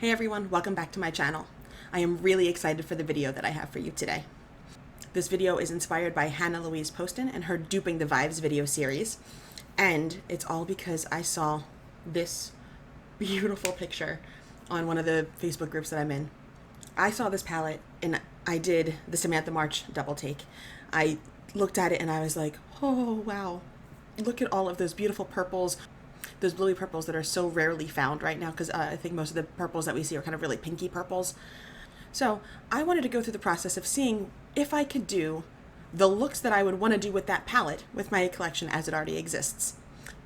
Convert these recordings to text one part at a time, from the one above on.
Hey everyone, welcome back to my channel. I am really excited for the video that I have for you today. This video is inspired by Louise Poston and her Duping the Vibes video series. And it's all because I saw this beautiful picture on one of the Facebook groups that I'm in. I saw this palette and I did the Samantha March double take. I looked at it and I was like, oh wow, look at all of those beautiful purples. Those bluey purples that are so rarely found right now, because I think most of the purples that we see are kind of really pinky purples. So I wanted to go through the process of seeing if I could do the looks that I would want to do with that palette with my collection as it already exists.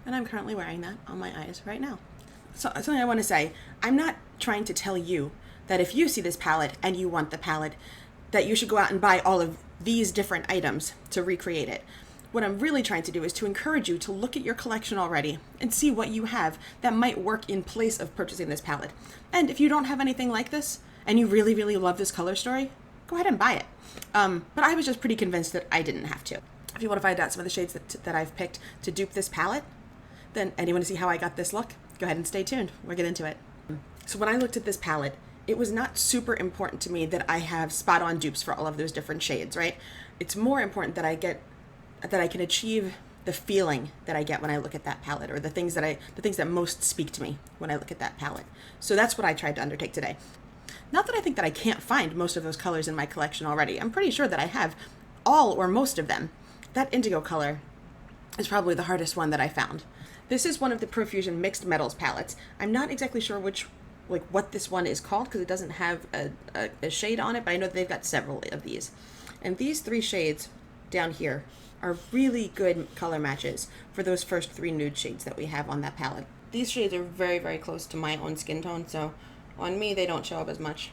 And I'm currently wearing that on my eyes right now. So something I want to say, I'm not trying to tell you that if you see this palette and you want the palette, that you should go out and buy all of these different items to recreate it. What I'm really trying to do is to encourage you to look at your collection already and see what you have that might work in place of purchasing this palette. And if you don't have anything like this and you really, really love this color story, go ahead and buy it. But I was just pretty convinced that I didn't have to. If you want to find out some of the shades that I've picked to dupe this palette, and you want to see how I got this look, go ahead and stay tuned. We'll get into it. So when I looked at this palette, it was not super important to me that I have spot-on dupes for all of those different shades, right? It's more important that I can achieve the feeling that I get when I look at that palette, or the things that most speak to me when I look at that palette. So that's what I tried to undertake today. Not that I think that I can't find most of those colors in my collection already. I'm pretty sure that I have all or most of them. That indigo color is probably the hardest one that I found. This is one of the Profusion mixed metals palettes. I'm not exactly sure what this one is called, because it doesn't have a shade on it, but I know that they've got several of these. And these three shades down here are really good color matches for those first three nude shades that we have on that palette. These shades are very, very close to my own skin tone, so on me they don't show up as much.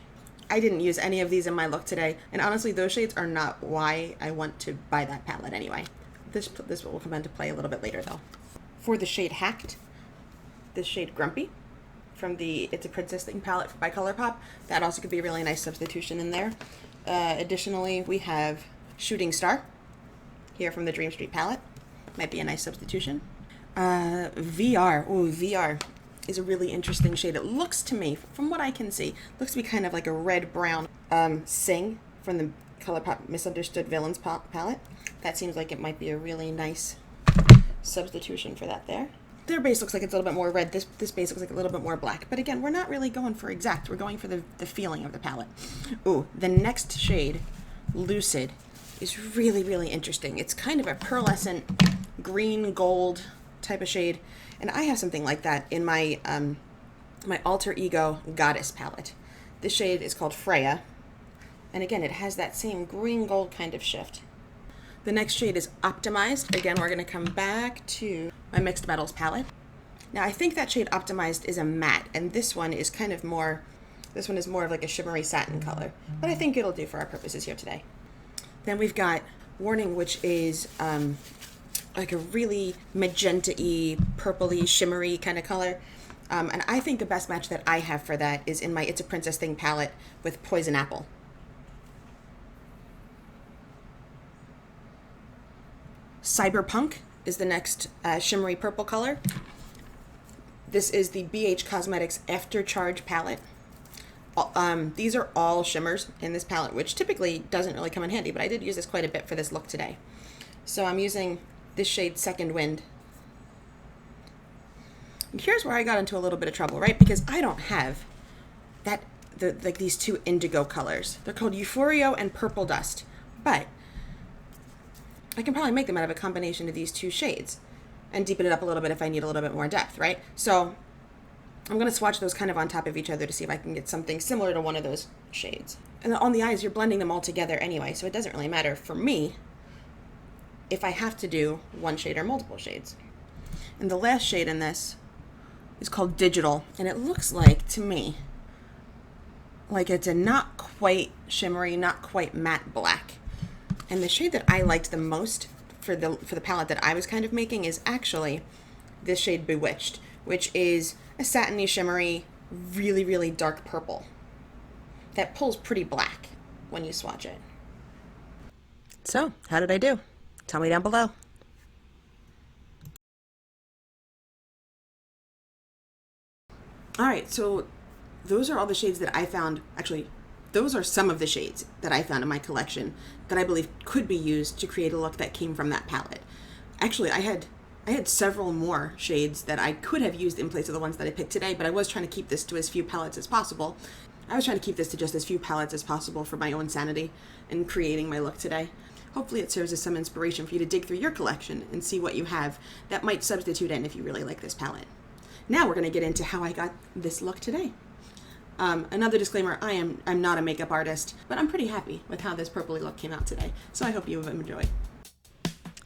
I didn't use any of these in my look today, and honestly those shades are not why I want to buy that palette anyway. This will come into play a little bit later though. For the shade Hacked, this shade Grumpy from the It's a Princess Thing palette by Colourpop, that also could be a really nice substitution in there. Additionally, we have Shooting Star here from the Dream Street palette. Might be a nice substitution. VR. Ooh, VR is a really interesting shade. It looks to me, from what I can see, looks to be kind of like a red-brown Sing from the Colourpop Misunderstood Villains palette. That seems like it might be a really nice substitution for that there. Their base looks like it's a little bit more red. This base looks like a little bit more black. But again, we're not really going for exact. We're going for the feeling of the palette. Ooh, the next shade, Lucid, is really, really interesting. It's kind of a pearlescent green gold type of shade, and I have something like that in my my Alter Ego Goddess palette. This shade is called Freya, and again it has that same green gold kind of shift. The next shade is Optimized. Again, we're going to come back to my mixed metals palette. Now I think that shade Optimized is a matte, and this one is kind of more, this one is more of like a shimmery satin color, but I think it'll do for our purposes here today. Then we've got Warning, which is like a really magenta-y, purpley, shimmery kind of color. And I think the best match that I have for that is in my It's a Princess Thing palette with Poison Apple. Cyberpunk is the next shimmery purple color. This is the BH Cosmetics After Charge palette. These are all shimmers in this palette, which typically doesn't really come in handy, but I did use this quite a bit for this look today. So I'm using this shade Second Wind. And here's where I got into a little bit of trouble, right? Because I don't have like these two indigo colors. They're called Euphoria and Purple Dust, but I can probably make them out of a combination of these two shades and deepen it up a little bit if I need a little bit more depth, right? So I'm going to swatch those kind of on top of each other to see if I can get something similar to one of those shades. And on the eyes, you're blending them all together anyway, so it doesn't really matter for me if I have to do one shade or multiple shades. And the last shade in this is called Digital, and it looks like, to me, like it's a not quite shimmery, not quite matte black. And the shade that I liked the most for the palette that I was kind of making is actually this shade Bewitched, which is a satiny, shimmery, really, really dark purple that pulls pretty black when you swatch it. So, how did I do? Tell me down below. All right, so those are all the shades that I found. Actually, those are some of the shades that I found in my collection that I believe could be used to create a look that came from that palette. Actually, I had several more shades that I could have used in place of the ones that I picked today, but I was trying to keep this to as few palettes as possible. I was trying to keep this to just as few palettes as possible for my own sanity in creating my look today. Hopefully it serves as some inspiration for you to dig through your collection and see what you have that might substitute in if you really like this palette. Now we're going to get into how I got this look today. Another disclaimer, I'm not a makeup artist, but I'm pretty happy with how this purpley look came out today, so I hope you enjoy.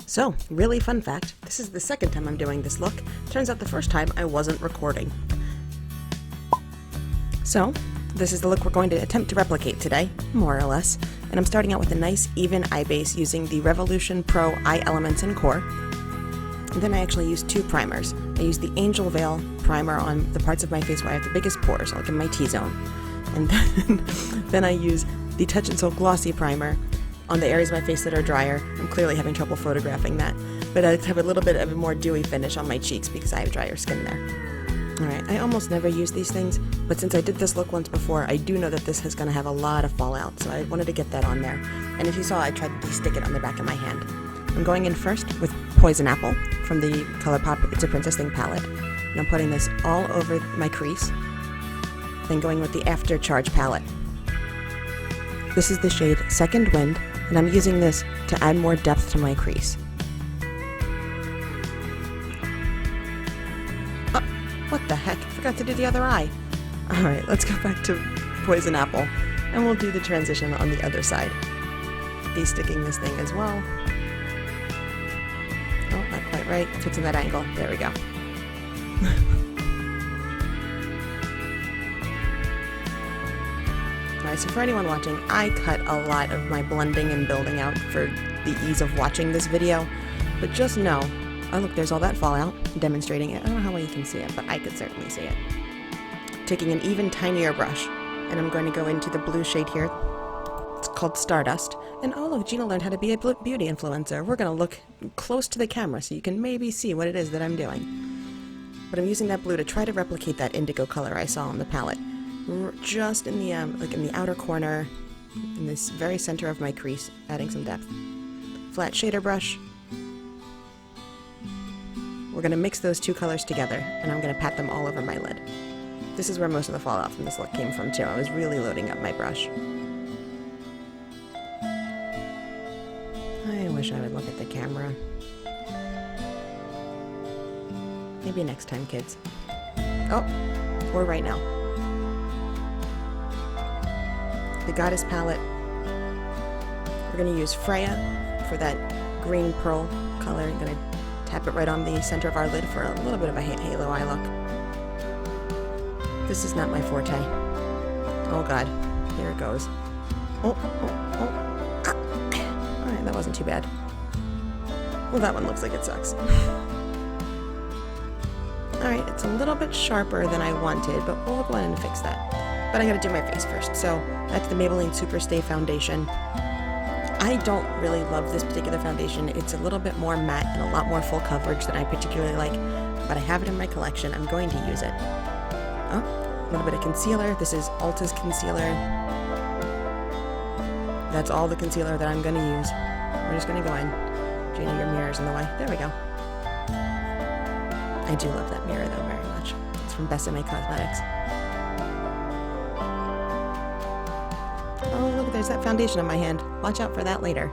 So, really fun fact, this is the second time I'm doing this look. Turns out the first time I wasn't recording. So, this is the look we're going to attempt to replicate today, more or less, and I'm starting out with a nice even eye base using the Revolution Pro Eye Elements in Core. And then I actually used two primers. I used the Angel Veil primer on the parts of my face where I have the biggest pores, like in my T-zone. And then I use the Touch and Soul Glossy primer on the areas of my face that are drier. I'm clearly having trouble photographing that, but I have a little bit of a more dewy finish on my cheeks because I have drier skin there. Alright, I almost never use these things, but since I did this look once before, I do know that this is going to have a lot of fallout, so I wanted to get that on there. And if you saw, I tried to stick it on the back of my hand. I'm going in first with Poison Apple from the Colourpop It's a Princess Thing palette, and I'm putting this all over my crease, then going with the After Charge palette. This is the shade Second Wind, and I'm using this to add more depth to my crease. Oh, what the heck? Forgot to do the other eye. Alright, let's go back to Poison Apple, and we'll do the transition on the other side. De-sticking this thing as well. Oh, not quite right. Fixing that angle. There we go. Alright, so for anyone watching, I cut a lot of my blending and building out for the ease of watching this video, but just know, oh look, there's all that fallout, demonstrating it. I don't know how well you can see it, but I could certainly see it. Taking an even tinier brush, and I'm going to go into the blue shade here. It's called Stardust. And oh look, Gina learned how to be a beauty influencer. We're going to look close to the camera so you can maybe see what it is that I'm doing. But I'm using that blue to try to replicate that indigo color I saw on the palette. Just in the like in the outer corner, in this very center of my crease, adding some depth. Flat shader brush. We're going to mix those two colors together, and I'm going to pat them all over my lid. This is where most of the fallout from this look came from too. I was really loading up my brush. I wish I would look at the camera. Maybe next time, kids. Oh, or right now. The Goddess palette. We're going to use Freya for that green pearl color. I'm going to tap it right on the center of our lid for a little bit of a halo eye look. This is not my forte. Oh god, here it goes. Oh. Alright, that wasn't too bad. Well, that one looks like it sucks. Alright, it's a little bit sharper than I wanted, but we'll go ahead and fix that. But I gotta do my face first, so that's the Maybelline Super Stay Foundation. I don't really love this particular foundation. It's a little bit more matte and a lot more full coverage than I particularly like, but I have it in my collection. I'm going to use it. Oh, a little bit of concealer. This is Ulta's concealer. That's all the concealer that I'm going to use. We're just going to go in. Gina, your mirror's in the way. There we go. I do love that mirror, though, very much. It's from Besame Cosmetics. Oh, look, there's that foundation on my hand. Watch out for that later.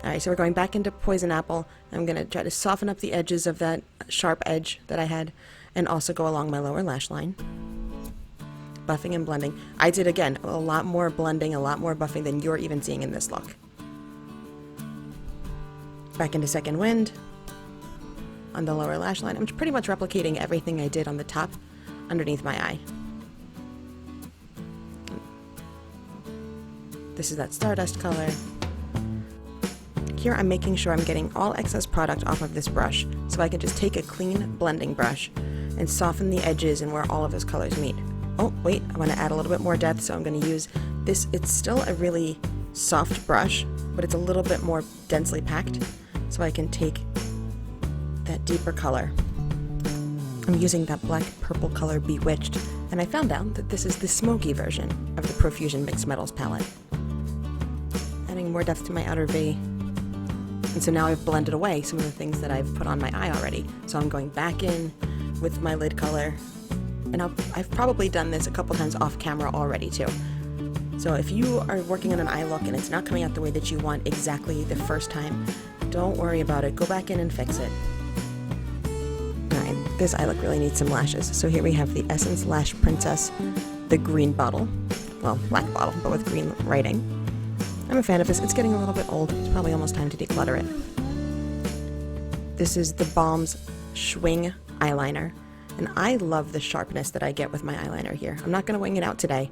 Alright, so we're going back into Poison Apple. I'm going to try to soften up the edges of that sharp edge that I had, and also go along my lower lash line. Buffing and blending. I did, again, a lot more blending, a lot more buffing than you're even seeing in this look. Back into Second Wind. On the lower lash line. I'm pretty much replicating everything I did on the top underneath my eye. This is that Stardust color. Here I'm making sure I'm getting all excess product off of this brush, so I can just take a clean blending brush and soften the edges and where all of those colors meet. Oh, wait, I want to add a little bit more depth, so I'm going to use this. It's still a really soft brush, but it's a little bit more densely packed, so I can take that deeper color I'm using that black purple color Bewitched, and I found out that this is the Smokey version of the Profusion Mixed Metals palette. Adding more depth to my outer V. And so now I've blended away some of the things that I've put on my eye already. So I'm going back in with my lid color. And I've probably done this a couple times off camera already too. So if you are working on an eye look and it's not coming out the way that you want exactly the first time, don't worry about it. Go back in and fix it. Alright, this eye look really needs some lashes. So here we have the Essence Lash Princess, the green bottle. Well, black bottle, but with green writing. I'm a fan of this. It's getting a little bit old. It's probably almost time to declutter it. This is the Balm's Schwing eyeliner. And I love the sharpness that I get with my eyeliner here. I'm not going to wing it out today,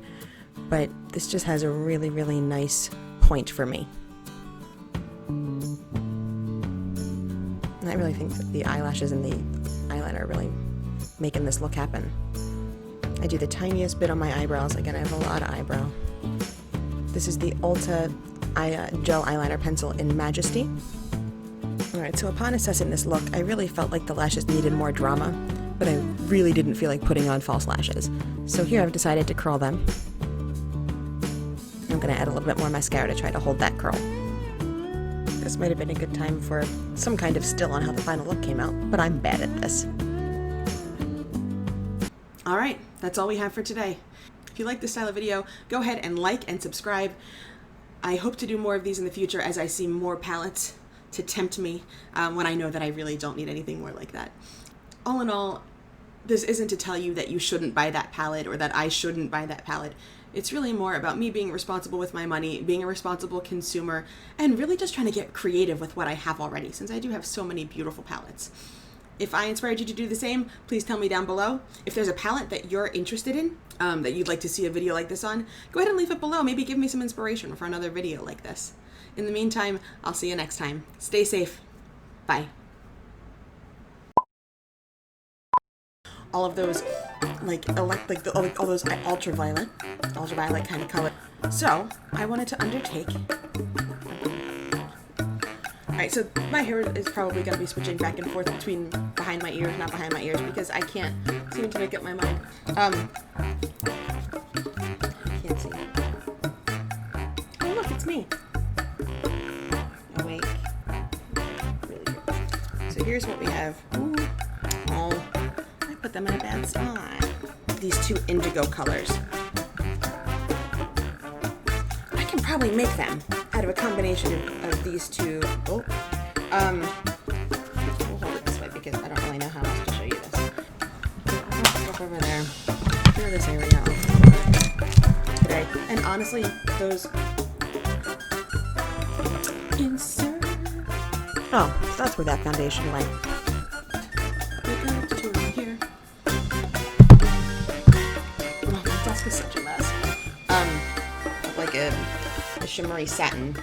but this just has a really, really nice point for me. And I really think that the eyelashes and the eyeliner are really making this look happen. I do the tiniest bit on my eyebrows. Again, I have a lot of eyebrow. This is the Ulta gel eyeliner pencil in Majesty. Alright, so upon assessing this look, I really felt like the lashes needed more drama, but I really didn't feel like putting on false lashes. So here I've decided to curl them. I'm going to add a little bit more mascara to try to hold that curl. This might have been a good time for some kind of still on how the final look came out, but I'm bad at this. Alright, that's all we have for today. If you like this style of video, go ahead and like and subscribe. I hope to do more of these in the future as I see more palettes to tempt me when I know that I really don't need anything more like that. All in all, this isn't to tell you that you shouldn't buy that palette or that I shouldn't buy that palette. It's really more about me being responsible with my money, being a responsible consumer, and really just trying to get creative with what I have already, since I do have so many beautiful palettes. If I inspired you to do the same, please tell me down below. If there's a palette that you're interested in, that you'd like to see a video like this on, go ahead and leave it below. Maybe give me some inspiration for another video like this. In the meantime, I'll see you next time. Stay safe. Bye. All of those, all those ultraviolet kind of color. So I wanted to undertake. Alright, so my hair is probably going to be switching back and forth between behind my ears, not behind my ears, because I can't seem to make up my mind. I can't see. Oh look, it's me. Awake. Really good. So here's what we have. Ooh. Oh, I put them in a bad spot. These two indigo colors. I can probably make them out of a combination of these two. Oh, we'll hold it this way because I don't really know how else to show you this. I'll go over there, clear this area off today. And honestly, those insert. Oh, so that's where that foundation went. Here. Oh, my desk is such a mess. Like a shimmery satin